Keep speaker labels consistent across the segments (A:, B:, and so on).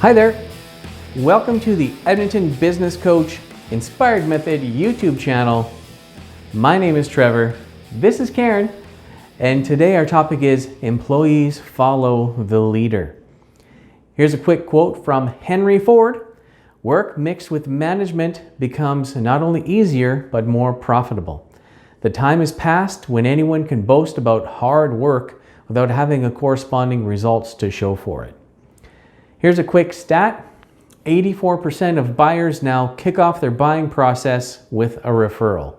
A: Hi there. Welcome to the Edmonton Business Coach Inspired Method YouTube channel. My name is Trevor. This is Karen. And today our topic is employees follow the leader. Here's a quick quote from Henry Ford. Work mixed with management becomes not only easier, but more profitable. The time is past when anyone can boast about hard work without having a corresponding results to show for it. Here's a quick stat. 84% of buyers now kick off their buying process with a referral.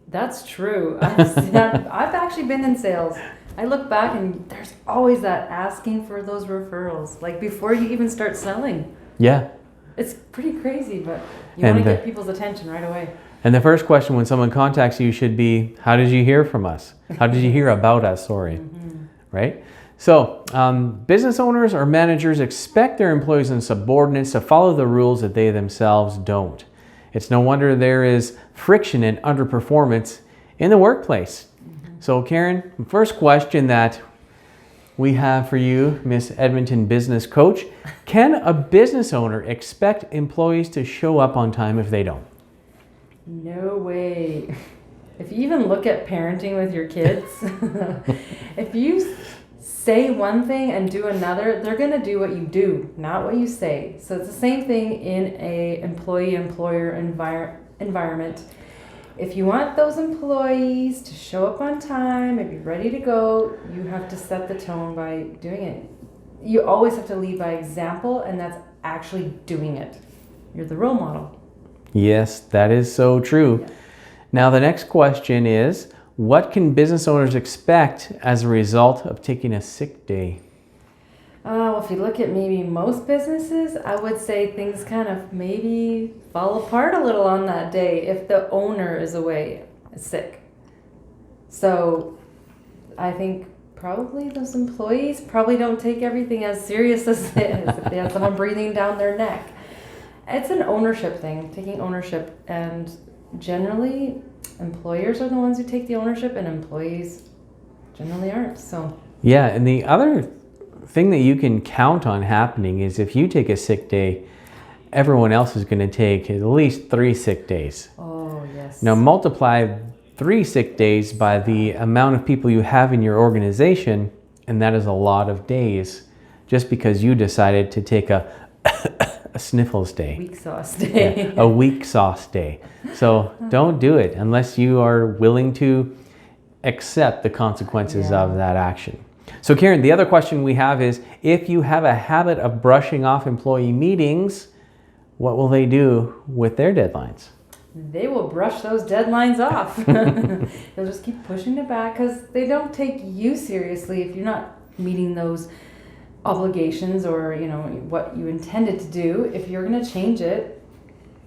B: That's true. I've actually been in sales. I look back and there's always that asking for those referrals, like before you even start selling.
A: Yeah.
B: It's pretty crazy, but you want to get people's attention right away.
A: And the first question when someone contacts you should be, how did you hear from us? How did you hear about us? Right? So business owners or managers expect their employees and subordinates to follow the rules that they themselves don't. It's no wonder there is friction and underperformance in the workplace. So Karen, first question that we have for you, Miss Edmonton Business Coach, can a business owner expect employees to show up on time if they don't?
B: No way. If you even look at parenting with your kids, if you say one thing and do another, they're going to do what you do, not what you say. So it's the same thing in a employee-employer environment. If you want those employees to show up on time and be ready to go, you have to set the tone by doing it. You always have to lead by example, and that's actually doing it. You're the role model.
A: Yes, that is so true. Yeah. Now the next question is, what can business owners expect as a result of taking a sick day?
B: Well, if you look at maybe most businesses, I would say things kind of maybe fall apart a little on that day if the owner is away, sick. So I think probably those employees probably don't take everything as serious as it is if they have someone breathing down their neck. It's an ownership thing, taking ownership, and generally employers are the ones who take the ownership and employees generally aren't. So
A: yeah, and the other thing that you can count on happening is if you take a sick day, everyone else is going to take at least 3 sick days.
B: Oh, yes.
A: Now multiply 3 sick days by the amount of people you have in your organization, and that is a lot of days just because you decided to take a sniffles day.
B: Weak sauce day.
A: Yeah, a weak sauce day. So don't do it unless you are willing to accept the consequences of that action. So Karen, the other question we have is, if you have a habit of brushing off employee meetings, what will they do with their deadlines?
B: They will brush those deadlines off. They'll just keep pushing it back because they don't take you seriously if you're not meeting those obligations or what you intended to do. If you're going to change it,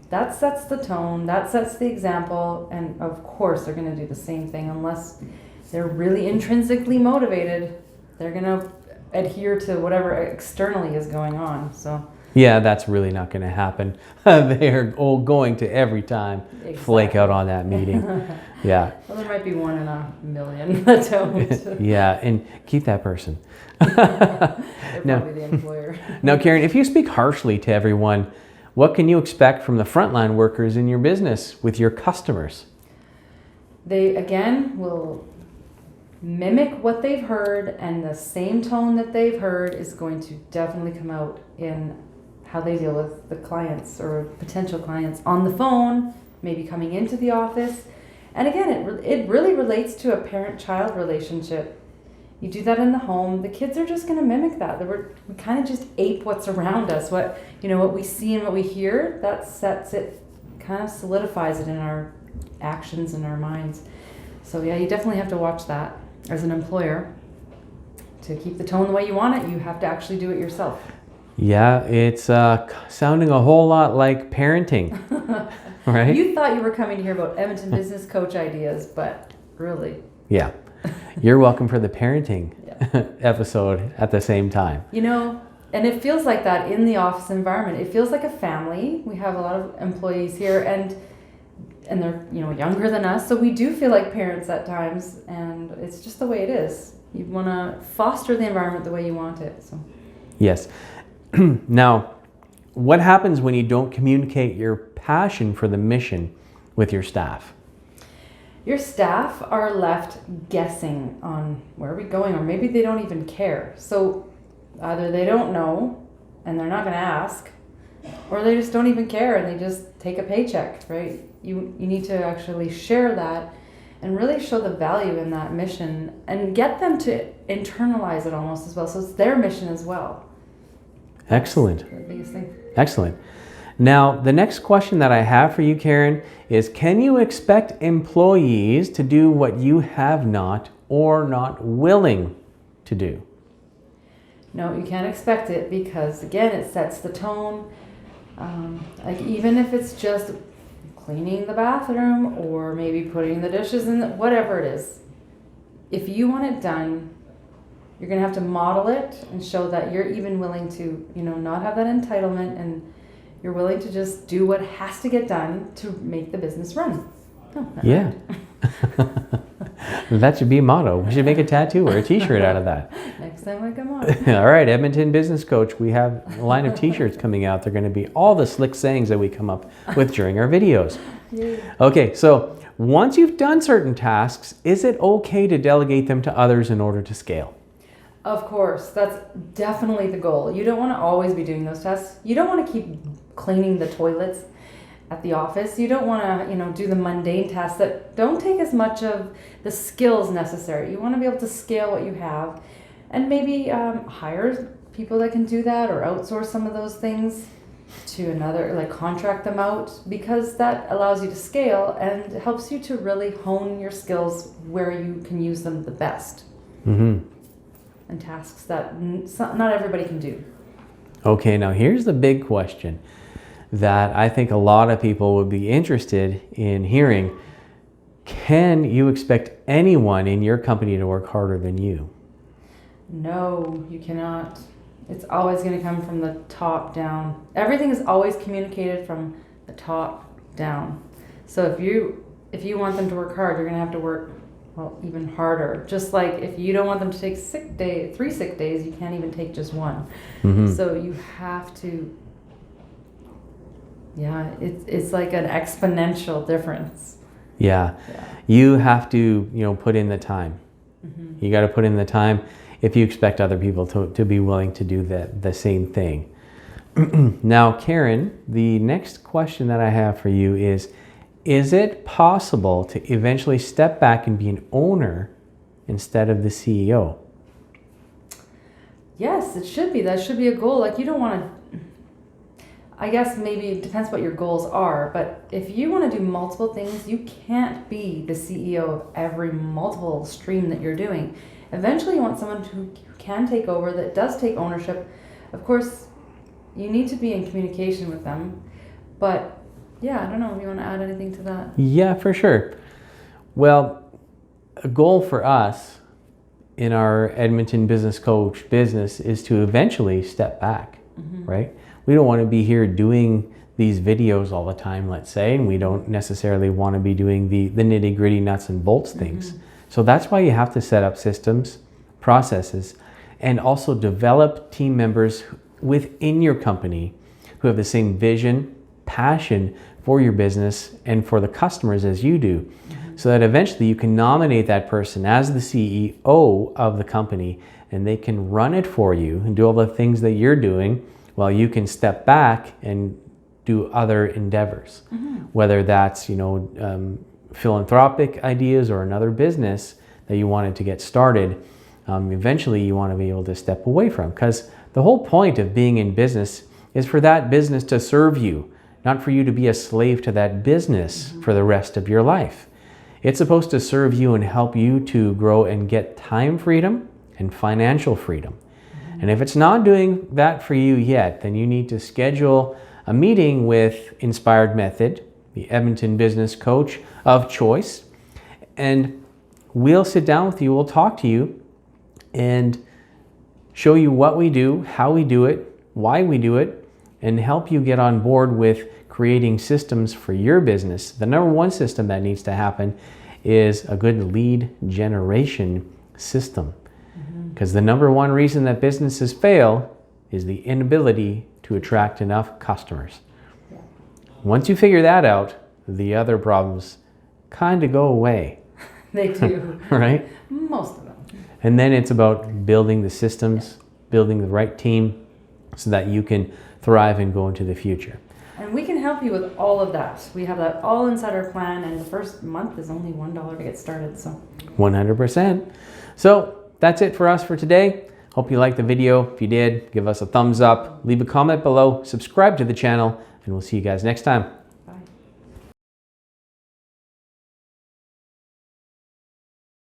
B: that sets the tone, that sets the example, and of course they're going to do the same thing unless they're really intrinsically motivated. They're going to adhere to whatever externally is going on. So
A: yeah, that's really not going to happen. They're all going to every time flake out on that meeting. Yeah.
B: Well, there might be 1 in a million that don't.
A: Yeah, and keep that person.
B: They're probably the employer.
A: Now, Karen, if you speak harshly to everyone, what can you expect from the frontline workers in your business with your customers?
B: They, again, will mimic what they've heard, and the same tone that they've heard is going to definitely come out in how they deal with the clients or potential clients on the phone, maybe coming into the office. And again, it really relates to a parent-child relationship. You do that in the home, the kids are just going to mimic that. We kind of just ape what's around us. What we see and what we hear, that sets it, kind of solidifies it in our actions and our minds. So yeah, you definitely have to watch that as an employer. To keep the tone the way you want it, you have to actually do it yourself.
A: Yeah, it's sounding a whole lot like parenting, right?
B: You thought you were coming to hear about Edmonton Business Coach ideas, but really.
A: Yeah. You're welcome for the parenting episode at the same time.
B: And it feels like that in the office environment. It feels like a family. We have a lot of employees here, and they're younger than us, so we do feel like parents at times, and it's just the way it is. You want to foster the environment the way you want it. So
A: yes. Now, what happens when you don't communicate your passion for the mission with your staff?
B: Your staff are left guessing on where are we going, or maybe they don't even care. So either they don't know and they're not going to ask, or they just don't even care and they just take a paycheck, right? You need to actually share that and really show the value in that mission and get them to internalize it almost as well. So it's their mission as well.
A: Excellent.
B: That's the biggest thing.
A: Excellent. Now, the next question that I have for you, Karen, is can you expect employees to do what you have not or not willing to do?
B: No, you can't expect it because, again, it sets the tone. Like even if it's just cleaning the bathroom or maybe putting the dishes in, whatever it is. If you want it done, you're going to have to model it and show that you're even willing to, not have that entitlement, and you're willing to just do what has to get done to make the business run. Oh,
A: yeah. That should be a motto. We should make a tattoo or a t-shirt out of that.
B: Next time I come on.
A: All right, Edmonton Business Coach, we have a line of t-shirts coming out. They're going to be all the slick sayings that we come up with during our videos.
B: Yeah.
A: Okay, so once you've done certain tasks, is it okay to delegate them to others in order to scale?
B: Of course, that's definitely the goal. You don't want to always be doing those tasks. You don't want to keep cleaning the toilets at the office. You don't want to, do the mundane tasks that don't take as much of the skills necessary. You want to be able to scale what you have and maybe hire people that can do that or outsource some of those things to another, like contract them out, because that allows you to scale and helps you to really hone your skills where you can use them the best.
A: Mm-hmm.
B: And tasks that not everybody can do.
A: Okay, now here's the big question that I think a lot of people would be interested in hearing. Can you expect anyone in your company to work harder than you?
B: No, you cannot. It's always going to come from the top down. Everything is always communicated from the top down. So if you want them to work hard, you're going to have to work even harder. Just like if you don't want them to take 3 sick days, you can't even take just one.
A: Mm-hmm.
B: So you have to, it's like an exponential difference.
A: Yeah. You have to, put in the time.
B: Mm-hmm.
A: You got to put in the time if you expect other people to be willing to do the same thing. Now, Karen, the next question that I have for you is it possible to eventually step back and be an owner instead of the CEO?
B: Yes, it should be. That should be a goal. Like you don't want to, I guess maybe it depends what your goals are, but if you want to do multiple things, you can't be the CEO of every multiple stream that you're doing. Eventually you want someone who can take over, that does take ownership. Of course, you need to be in communication with them, but yeah, I don't know if you want to add anything to that.
A: Yeah, for sure. Well, a goal for us in our Edmonton Business Coach business is to eventually step back,
B: Mm-hmm.
A: right? We don't want to be here doing these videos all the time, let's say, and we don't necessarily want to be doing the nitty-gritty nuts and bolts things.
B: Mm-hmm.
A: So that's why you have to set up systems, processes, and also develop team members within your company who have the same vision, passion for your business and for the customers as you do, mm-hmm. so that eventually you can nominate that person as the CEO of the company and they can run it for you and do all the things that you're doing while you can step back and do other endeavors, mm-hmm. whether that's philanthropic ideas or another business that you wanted to get started. Eventually you want to be able to step away from, because the whole point of being in business is for that business to serve you, not for you to be a slave to that business mm-hmm. for the rest of your life. It's supposed to serve you and help you to grow and get time freedom and financial freedom. Mm-hmm. And if it's not doing that for you yet, then you need to schedule a meeting with Inspired Method, the Edmonton Business Coach of choice, and we'll sit down with you, we'll talk to you, and show you what we do, how we do it, why we do it, and help you get on board with creating systems for your business. The number one system that needs to happen is a good lead generation system. Because the number one reason that businesses fail is the inability to attract enough customers. Once you figure that out, the other problems kind of go away.
B: They do.
A: Right?
B: Most of them.
A: And then it's about building the systems, building the right team so that you can thrive and go into the future.
B: And we can help you with all of that. We have that all inside our plan, and the first month is only $1 to get started. So
A: 100%. So that's it for us for today. Hope you liked the video. If you did, give us a thumbs up, leave a comment below, subscribe to the channel, and we'll see you guys next time.